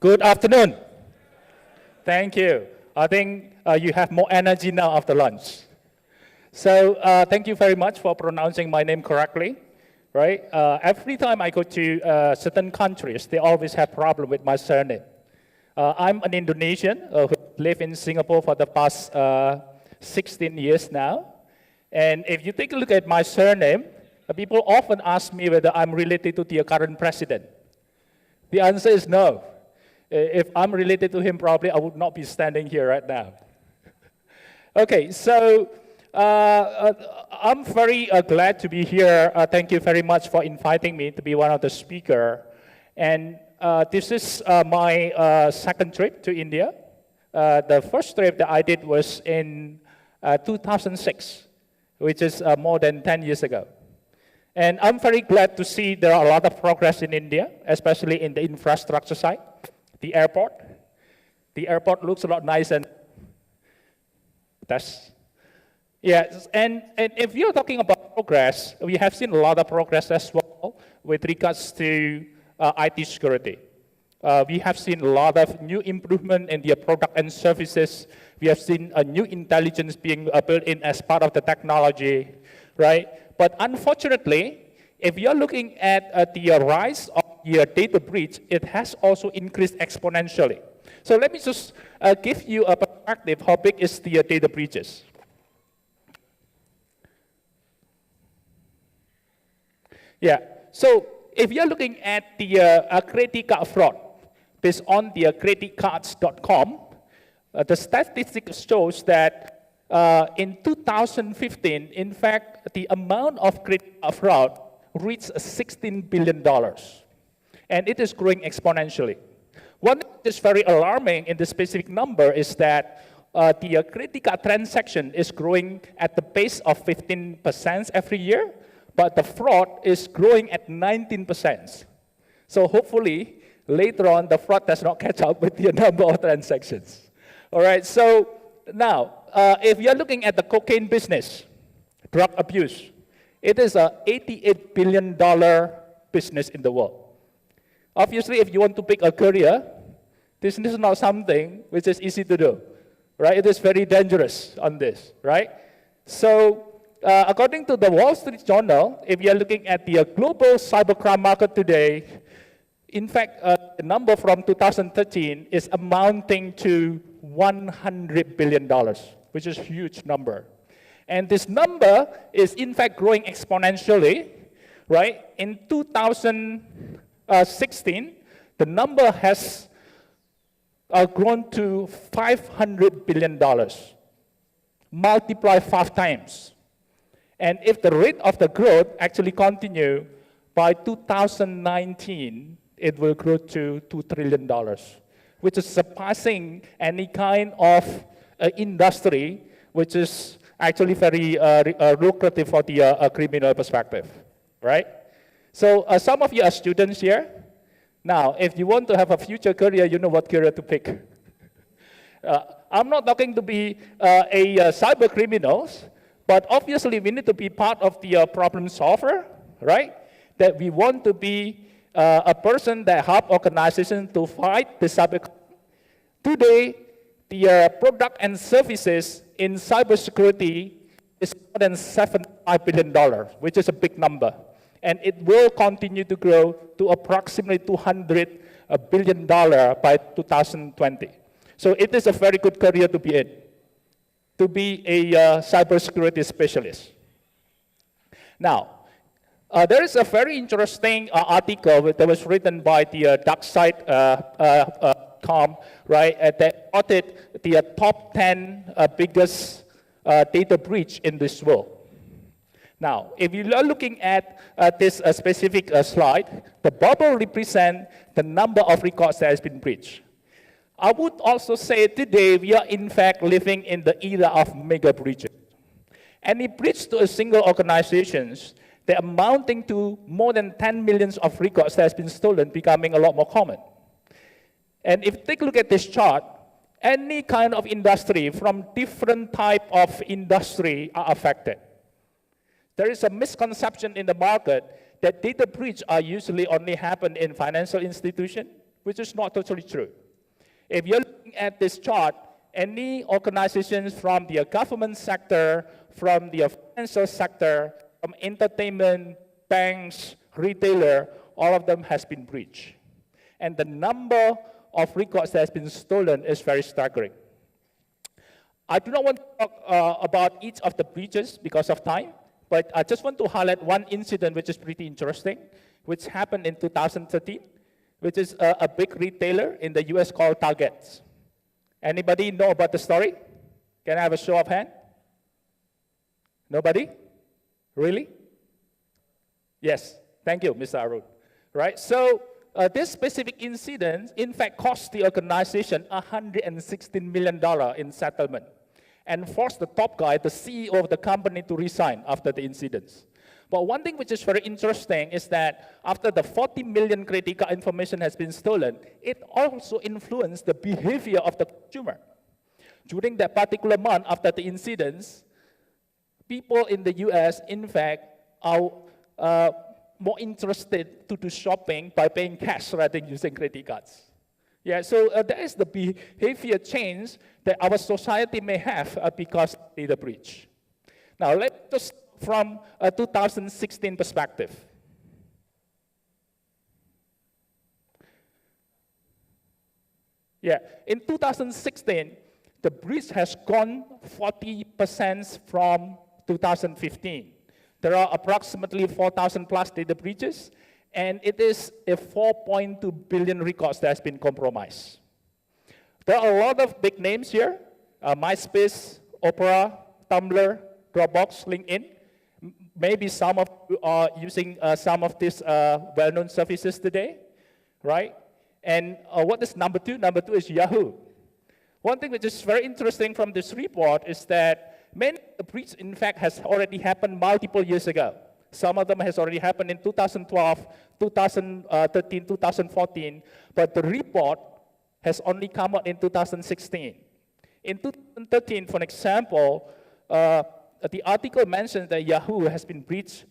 Good afternoon. Thank you. I think you have more energy now after lunch. So thank you very much for pronouncing my name correctly. Right? Every time I go to certain countries, they always have problem with my surname. I'm an Indonesian who lived in Singapore for the past 16 years now. And if you take a look at my surname, people often ask me whether I'm related to the current president. The answer is no. If I'm related to him, probably I would not be standing here right now. Okay, so I'm very glad to be here. Thank you very much for inviting me to be one of the speakers. And this is my second trip to India. The first trip that I did was in 2006, which is more than 10 years ago. And I'm very glad to see there are a lot of progress in India, especially in the infrastructure side. The airport looks a lot nicer. Yes, and if you're talking about progress, we have seen a lot of progress as well with regards to IT security. We have seen a lot of new improvement in the product and services. We have seen a new intelligence being built in as part of the technology, right? But unfortunately, if you're looking at the rise of the data breach, it has also increased exponentially. So let me just give you a perspective how big is the data breaches. Yeah, so if you're looking at the credit card fraud, based on the creditcards.com, the statistics shows that in 2015, in fact, the amount of credit card fraud reached $16 billion. And it is growing exponentially. One that is very alarming in this specific number is that the credit card transaction is growing at the pace of 15% every year, but the fraud is growing at 19%. So hopefully, later on, the fraud does not catch up with the number of transactions. All right, so now, if you're looking at the cocaine business, drug abuse, it is an $88 billion business in the world. Obviously, if you want to pick a career, this is not something which is easy to do, right? It is very dangerous on this, right? So, according to the Wall Street Journal, if you're looking at the global cybercrime market today, in fact, the number from 2013 is amounting to $100 billion, which is a huge number. And this number is, in fact, growing exponentially, right? In 2016, the number has grown to $500 billion, multiply 5 times. And if the rate of the growth actually continue, by 2019, it will grow to $2 trillion, which is surpassing any kind of industry, which is actually very lucrative for the criminal perspective, right? So some of you are students here. Now, if you want to have a future career, you know what career to pick. I'm not talking to be a cyber criminals, but obviously we need to be part of the problem solver, right? That we want to be a person that help organizations to fight the cyber. Today, the product and services in cybersecurity is more than $75 billion, which is a big number. And it will continue to grow to approximately $200 billion by 2020. So it is a very good career to be in, to be a cybersecurity specialist. Now, there is a very interesting article that was written by the darkside.com, right, that audit the top 10 biggest data breach in this world. Now, if you are looking at this specific slide, the bubble represents the number of records that has been breached. I would also say today we are in fact living in the era of mega breaches. Any breach to a single organization, they're amounting to more than 10 million of records that has been stolen, becoming a lot more common. And if you take a look at this chart, any kind of industry from different type of industry are affected. There is a misconception in the market that data breach are usually only happen in financial institutions, which is not totally true. If you're looking at this chart, any organizations from the government sector, from the financial sector, from entertainment, banks, retailer, all of them has been breached. And the number of records that has been stolen is very staggering. I do not want to talk about each of the breaches because of time, but I just want to highlight one incident which is pretty interesting, which happened in 2013, which is a big retailer in the US called Target. Anybody know about the story? Can I have a show of hand? Nobody? Really? Yes, thank you, Mr. Arun. Right, so this specific incident, in fact, cost the organization $116 million in settlement and forced the top guy, the CEO of the company, to resign after the incidents. But one thing which is very interesting is that after the 40 million credit card information has been stolen, it also influenced the behavior of the consumer. During that particular month after the incidents, people in the US, in fact, are more interested to do shopping by paying cash rather than using credit cards. Yeah, so there is the behavior change that our society may have because of data breach. Now, let's just from a 2016 perspective. Yeah, in 2016, the breach has gone 40% from 2015. There are approximately 4,000 plus data breaches, and it is a 4.2 billion records that has been compromised. There are a lot of big names here, MySpace, Opera, Tumblr, Dropbox, LinkedIn. Maybe some of you are using some of these well-known services today, right? And what is number two? Number two is Yahoo. One thing which is very interesting from this report is that many of the breaches, in fact, has already happened multiple years ago. Some of them has already happened in 2012, 2013, 2014, but the report has only come out in 2016. In 2013, for example, the article mentions that Yahoo has been breached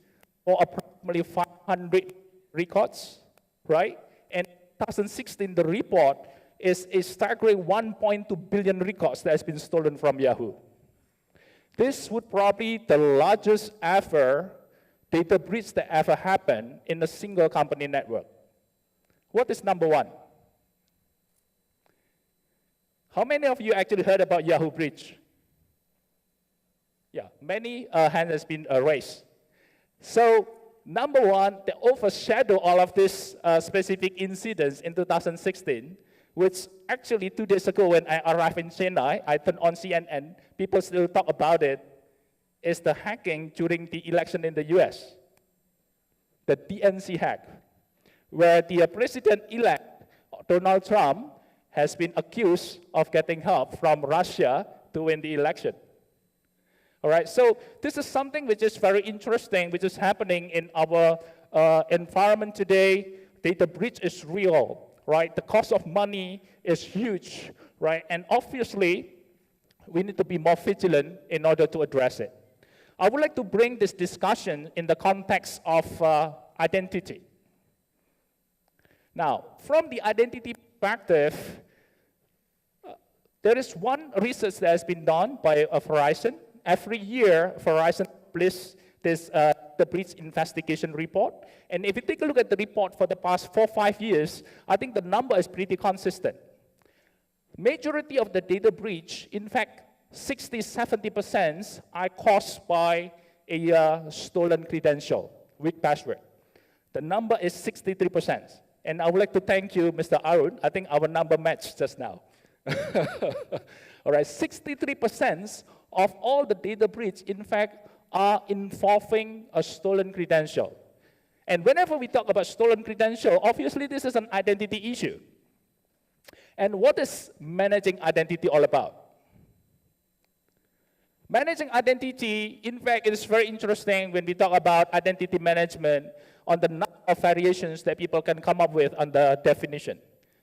for approximately 500 records, right? And in 2016, the report is a staggering 1.2 billion records that has been stolen from Yahoo. This would probably be the largest ever data breach that ever happened in a single company network. What is number one? How many of you actually heard about Yahoo breach? Yeah, many hands has been raised. So number one, they overshadow all of these specific incidents in 2016, which actually 2 days ago when I arrived in Chennai, I turned on CNN, people still talk about it, is the hacking during the election in the US, the DNC hack, where the president-elect, Donald Trump, has been accused of getting help from Russia to win the election. All right, so this is something which is very interesting, which is happening in our environment today. Data breach is real, right? The cost of money is huge, right? And obviously, we need to be more vigilant in order to address it. I would like to bring this discussion in the context of identity. Now, from the identity perspective, there is one research that has been done by Verizon. Every year, Verizon publishes this the breach investigation report. And if you take a look at the report for the past 4 or 5 years, I think the number is pretty consistent. Majority of the data breach, in fact, 60–70% are caused by a stolen credential, weak password. The number is 63%. And I would like to thank you, Mr. Arun. I think our number matched just now. All right, 63% of all the data breach, in fact, are involving a stolen credential. And whenever we talk about stolen credential, obviously this is an identity issue. And what is managing identity all about? Managing identity, in fact, is very interesting when we talk about identity management on the number of variations that people can come up with on the definition.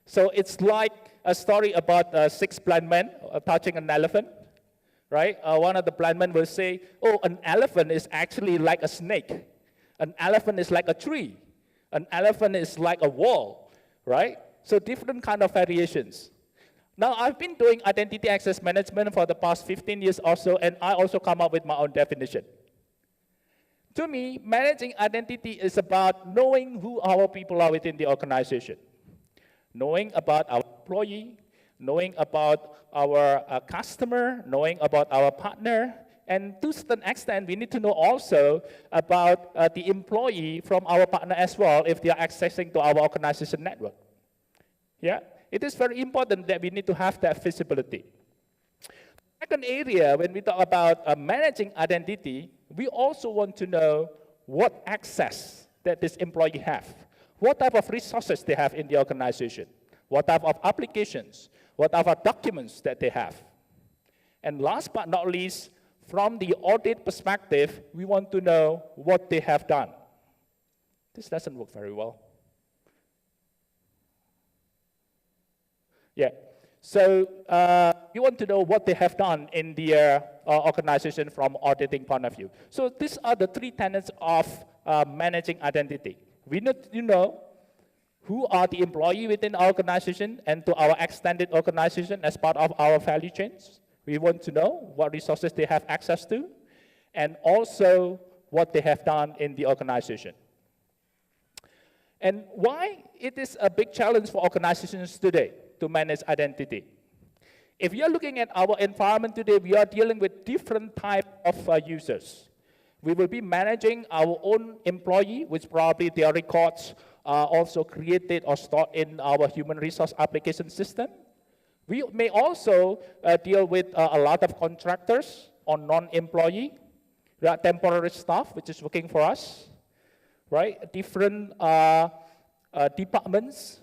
So it's like a story about 6 blind men touching an elephant, right? One of the blind men will say, oh, an elephant is actually like a snake. An elephant is like a tree. An elephant is like a wall, right? So different kind of variations. Now, I've been doing identity access management for the past 15 years or so, and I also come up with my own definition. To me, managing identity is about knowing who our people are within the organization, knowing about our employee, knowing about our customer, knowing about our partner, and to a certain extent, we need to know also about the employee from our partner as well if they are accessing to our organization network. Yeah, it is very important that we need to have that visibility. Second area, when we talk about managing identity, we also want to know what access that this employee have, what type of resources they have in the organization, what type of applications, what type of documents that they have. And last but not least, from the audit perspective, we want to know what they have done. This doesn't work very well. Yeah, so we want to know what they have done in their organization from auditing point of view. So these are the three tenets of managing identity. We need to know who are the employee within our organization and to our extended organization as part of our value chains. We want to know what resources they have access to, and also what they have done in the organization. And why it is a big challenge for organizations today to manage identity. If you are looking at our environment today, we are dealing with different types of users. We will be managing our own employee, which probably their records are also created or stored in our human resource application system. We may also deal with a lot of contractors or non-employee, temporary staff, which is working for us, right? Different departments.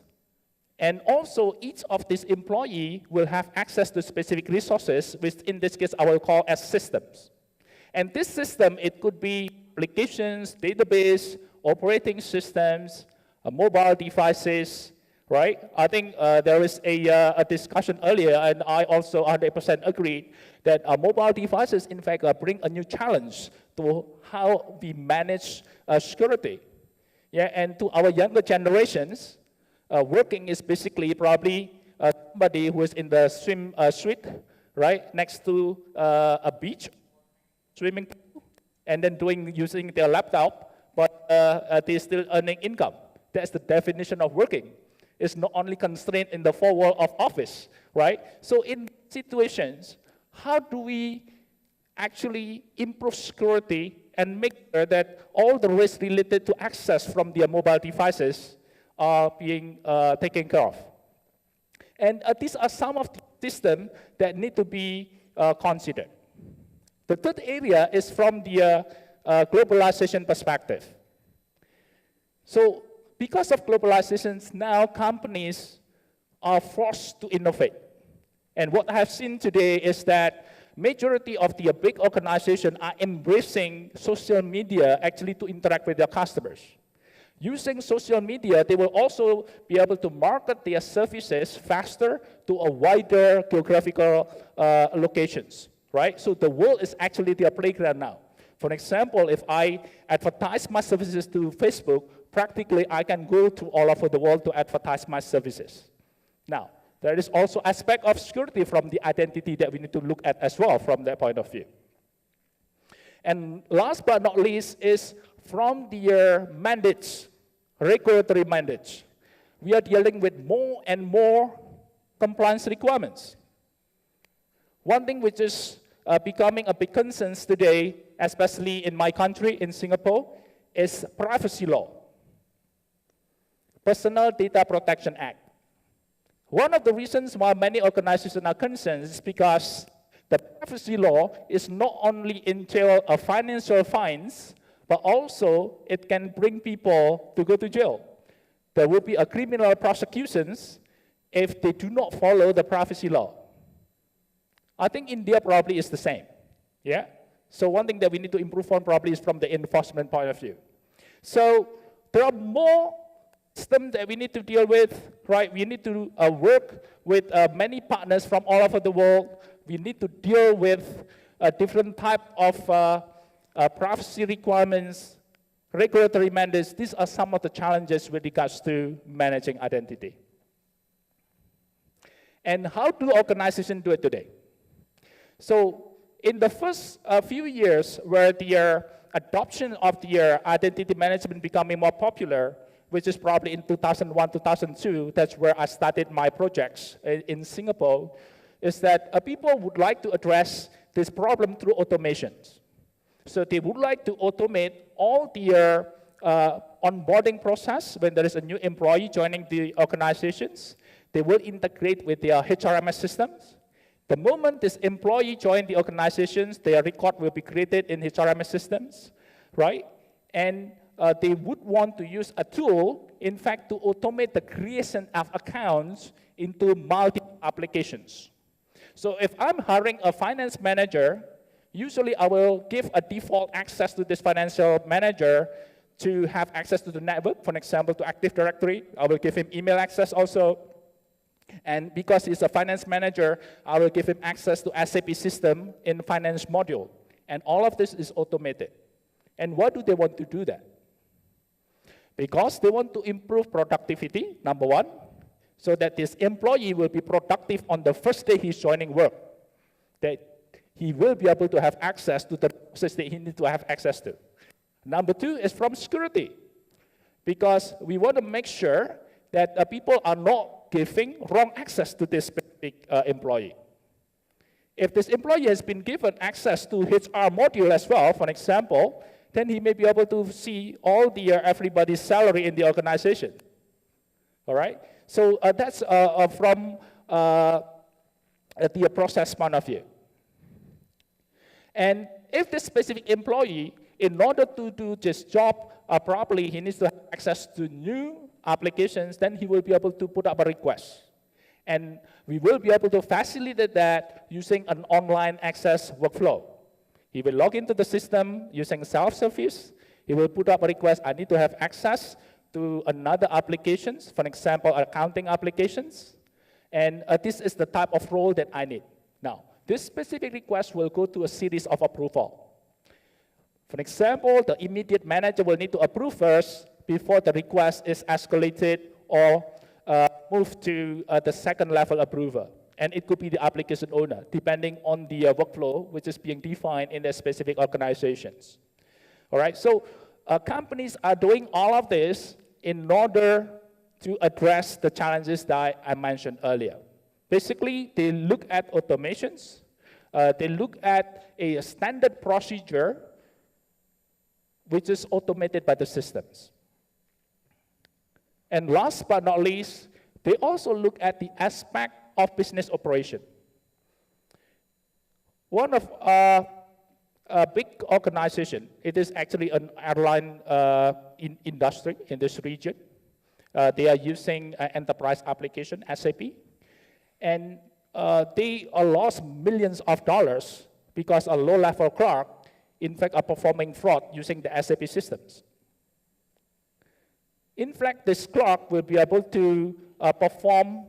And also, each of these employees will have access to specific resources, which in this case I will call as systems. And this system, it could be applications, database, operating systems, mobile devices, right? I think there is a discussion earlier, and I also 100% agree that mobile devices, in fact, bring a new challenge to how we manage security. Yeah, and to our younger generations, working is basically probably somebody who is in the swim suite, right, next to a beach, swimming pool, and then using their laptop, but they're still earning income. That's the definition of working. It's not only constrained in the four walls of office, right? So in situations, how do we actually improve security and make sure that all the risks related to access from their mobile devices are being taken care of? And these are some of the systems that need to be considered. The third area is from the globalization perspective. So because of globalization, now companies are forced to innovate. And what I have seen today is that majority of the big organizations are embracing social media actually to interact with their customers. Using social media, they will also be able to market their services faster to a wider geographical locations, right? So the world is actually their playground now. For example, if I advertise my services to Facebook, practically I can go to all over the world to advertise my services. Now, there is also aspect of security from the identity that we need to look at as well from that point of view. And last but not least is from the mandates, regulatory mandates. We are dealing with more and more compliance requirements. One thing which is becoming a big concern today, especially in my country, in Singapore, is privacy law. Personal Data Protection Act. One of the reasons why many organizations are concerned is because the privacy law is not only entail financial fines, but also it can bring people to go to jail. There will be a criminal prosecutions if they do not follow the privacy law. I think India probably is the same. Yeah. So one thing that we need to improve on probably is from the enforcement point of view. So there are more systems that we need to deal with, right? We need to work with many partners from all over the world. We need to deal with different type of privacy requirements, regulatory mandates. These are some of the challenges with regards to managing identity. And how do organizations do it today? So in the first few years where the adoption of the identity management becoming more popular, which is probably in 2001, 2002, that's where I started my projects in Singapore, is that people would like to address this problem through automations. So they would like to automate all the onboarding process when there is a new employee joining the organizations. They will integrate with their HRMS systems. The moment this employee joins the organizations, their record will be created in HRMS systems, right? And they would want to use a tool, in fact, to automate the creation of accounts into multiple applications. So if I'm hiring a finance manager, usually I will give a default access to this financial manager to have access to the network, for example, to Active Directory. I will give him email access also. And because he's a finance manager, I will give him access to SAP system in finance module. And all of this is automated. And why do they want to do that? Because they want to improve productivity, number one, so that this employee will be productive on the first day he's joining work, that he will be able to have access to the process that he needs to have access to. Number two is from security, because we want to make sure that people are not giving wrong access to this specific employee. If this employee has been given access to HR module as well, for example, then he may be able to see all the everybody's salary in the organization. All right? So that's from the process point of view. And if this specific employee, in order to do this job properly, he needs to have access to new applications, then he will be able to put up a request. And we will be able to facilitate that using an online access workflow. He will log into the system using self-service. He will put up a request, I need to have access to another applications, for example, accounting applications. And this is the type of role that I need. Now, this specific request will go to a series of approval. For example, the immediate manager will need to approve first before the request is escalated or moved to the second level approver. And it could be the application owner, depending on the workflow which is being defined in the specific organizations. All right, so companies are doing all of this in order to address the challenges that I mentioned earlier. Basically, they look at automations. They look at a standard procedure which is automated by the systems. And last but not least, they also look at the aspect of business operation. One of a big organization, it is actually an airline industry in this region. They are using enterprise application, SAP. And they lost millions of dollars because a low-level clerk, in fact, are performing fraud using the SAP systems. In fact, this clerk will be able to perform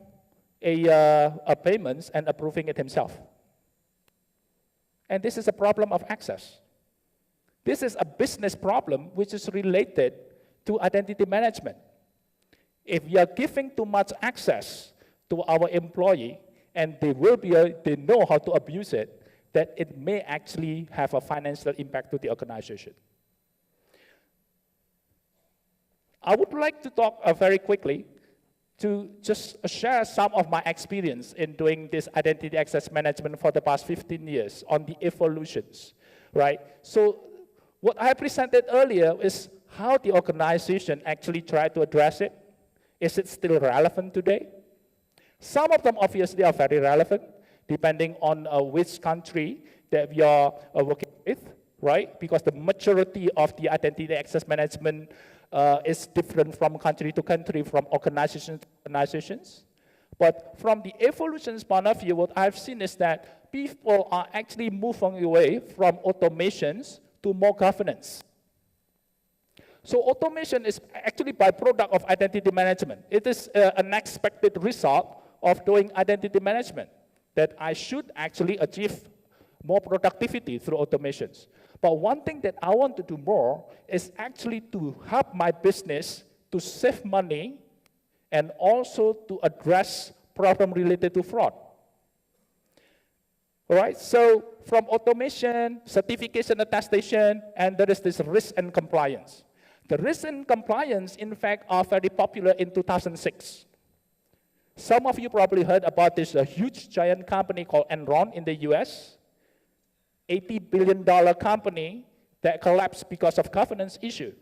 a payments and approving it himself. And this is a problem of access. This is a business problem which is related to identity management. If we are giving too much access to our employee and they know how to abuse it, that it may actually have a financial impact to the organization. I would like to talk very quickly to just share some of my experience in doing this identity access management for the past 15 years on the evolutions, right? So what I presented earlier is how the organization actually tried to address it. Is it still relevant today? Some of them obviously are very relevant, depending on which country that we are working with, right? Because the maturity of the identity access management is different from country to country, from organizations to organizations. But from the evolution's point of view, what I've seen is that people are actually moving away from automations to more governance. So automation is actually a byproduct of identity management. It is an expected result of doing identity management, that I should actually achieve more productivity through automations. But one thing that I want to do more is actually to help my business to save money and also to address problem related to fraud. All right, so from automation, certification, attestation, and there is this risk and compliance. The risk and compliance, in fact, are very popular in 2006. Some of you probably heard about this huge giant company called Enron in the US, $80 billion company that collapsed because of governance issue.